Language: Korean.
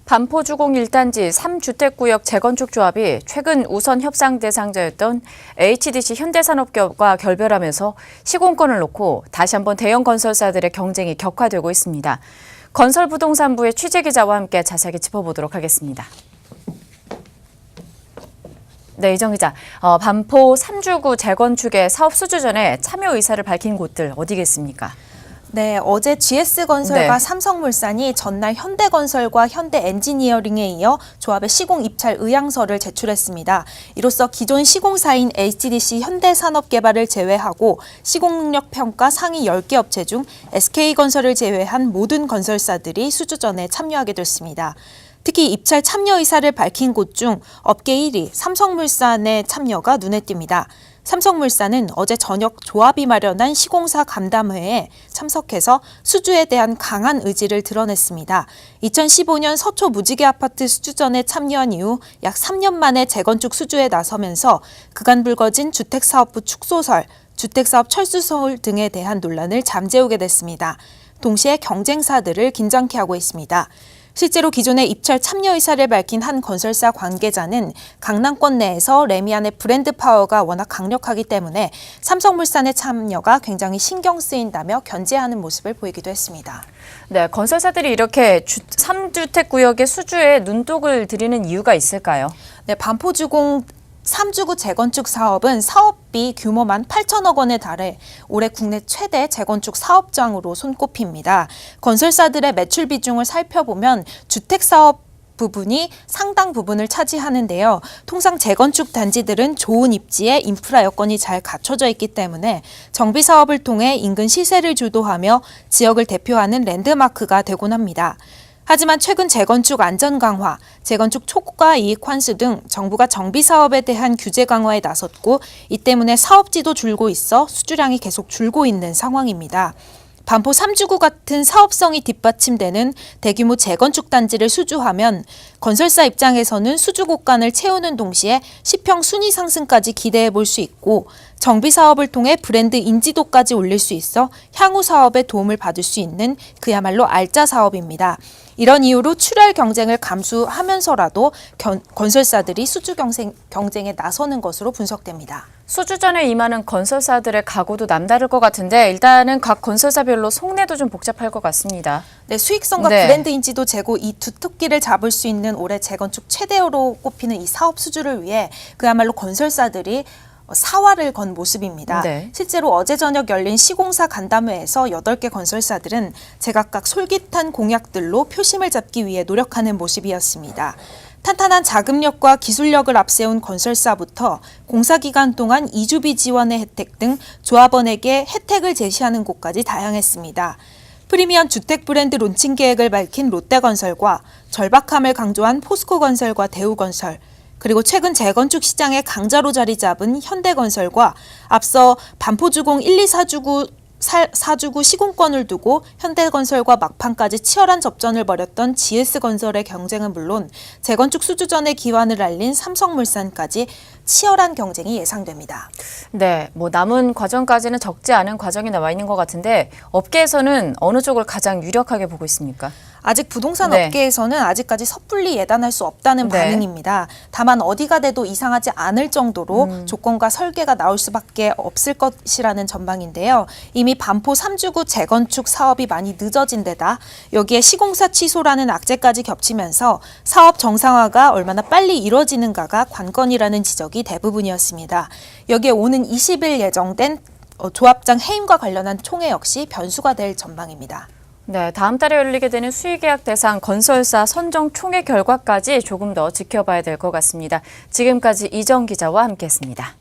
반포주공 1단지 3주택구역 재건축 조합이 최근 우선 협상 대상자였던 HDC 현대산업과 결별하면서 시공권을 놓고 다시 한번 대형 건설사들의 경쟁이 격화되고 있습니다. 건설부동산부의 취재기자와 함께 자세하게 짚어보도록 하겠습니다. 네, 이정 기자. 반포 3주구 재건축의 사업 수주 전에 참여 의사를 밝힌 곳들 어디겠습니까? 네, 어제 GS건설과 삼성물산이 전날 현대건설과 현대엔지니어링에 이어 조합의 시공 입찰 의향서를 제출했습니다. 이로써 기존 시공사인 HDC 현대산업개발을 제외하고 시공능력 평가 상위 10개 업체 중 SK건설을 제외한 모든 건설사들이 수주전에 참여하게 됐습니다. 특히 입찰 참여 의사를 밝힌 곳 중 업계 1위 삼성물산의 참여가 눈에 띕니다. 삼성물산은 어제 저녁 조합이 마련한 시공사 간담회에 참석해서 수주에 대한 강한 의지를 드러냈습니다. 2015년 서초 무지개 아파트 수주전에 참여한 이후 약 3년 만에 재건축 수주에 나서면서 그간 불거진 주택사업부 축소설, 주택사업 철수설 등에 대한 논란을 잠재우게 됐습니다. 동시에 경쟁사들을 긴장케 하고 있습니다. 실제로 기존에 입찰 참여 의사를 밝힌 한 건설사 관계자는 강남권 내에서 레미안의 브랜드 파워가 워낙 강력하기 때문에 삼성물산의 참여가 굉장히 신경 쓰인다며 견제하는 모습을 보이기도 했습니다. 네, 건설사들이 이렇게 3주택 구역의 수주에 눈독을 들이는 이유가 있을까요? 네, 반포주공 3주구 재건축 사업은 사업비 규모만 8천억 원에 달해 올해 국내 최대 재건축 사업장으로 손꼽힙니다. 건설사들의 매출 비중을 살펴보면 주택사업 부분이 상당 부분을 차지하는데요. 통상 재건축 단지들은 좋은 입지에 인프라 여건이 잘 갖춰져 있기 때문에 정비 사업을 통해 인근 시세를 주도하며 지역을 대표하는 랜드마크가 되곤 합니다. 하지만 최근 재건축 안전 강화, 재건축 초과 이익 환수 등 정부가 정비 사업에 대한 규제 강화에 나섰고 이 때문에 사업지도 줄고 있어 수주량이 계속 줄고 있는 상황입니다. 반포 3주구 같은 사업성이 뒷받침되는 대규모 재건축 단지를 수주하면 건설사 입장에서는 수주 곳간을 채우는 동시에 시평 순위 상승까지 기대해 볼 수 있고 정비 사업을 통해 브랜드 인지도까지 올릴 수 있어 향후 사업에 도움을 받을 수 있는 그야말로 알짜 사업입니다. 이런 이유로 출혈 경쟁을 감수하면서라도 건설사들이 수주 경쟁에 나서는 것으로 분석됩니다. 수주전에 임하는 건설사들의 각오도 남다를 것 같은데 일단은 각 건설사별로 속내도 좀 복잡할 것 같습니다. 네, 수익성과 브랜드 인지도 제고 이 두 토끼를 잡을 수 있는 올해 재건축 최대로 꼽히는 이 사업 수주를 위해 그야말로 건설사들이 사활을 건 모습입니다. 네. 실제로 어제 저녁 열린 시공사 간담회에서 8개 건설사들은 제각각 솔깃한 공약들로 표심을 잡기 위해 노력하는 모습이었습니다. 탄탄한 자금력과 기술력을 앞세운 건설사부터 공사기간 동안 이주비 지원의 혜택 등 조합원에게 혜택을 제시하는 곳까지 다양했습니다. 프리미엄 주택 브랜드 론칭 계획을 밝힌 롯데건설과 절박함을 강조한 포스코건설과 대우건설, 그리고 최근 재건축 시장의 강자로 자리 잡은 현대건설과 앞서 반포주공 1, 2, 4주구 시공권을 두고 현대건설과 막판까지 치열한 접전을 벌였던 GS건설의 경쟁은 물론 재건축 수주전의 기환을 알린 삼성물산까지 치열한 경쟁이 예상됩니다. 네, 남은 과정까지는 적지 않은 과정이 나와 있는 것 같은데 업계에서는 어느 쪽을 가장 유력하게 보고 있습니까? 아직 부동산 업계에서는 아직까지 섣불리 예단할 수 없다는 반응입니다. 다만 어디가 돼도 이상하지 않을 정도로 조건과 설계가 나올 수밖에 없을 것이라는 전망인데요. 이미 반포 3주구 재건축 사업이 많이 늦어진 데다 여기에 시공사 취소라는 악재까지 겹치면서 사업 정상화가 얼마나 빨리 이루어지는가가 관건이라는 지적이 대부분이었습니다. 여기에 오는 20일 예정된 조합장 해임과 관련한 총회 역시 변수가 될 전망입니다. 네, 다음 달에 열리게 되는 수의계약 대상 건설사 선정 총회 결과까지 조금 더 지켜봐야 될 것 같습니다. 지금까지 이정 기자와 함께했습니다.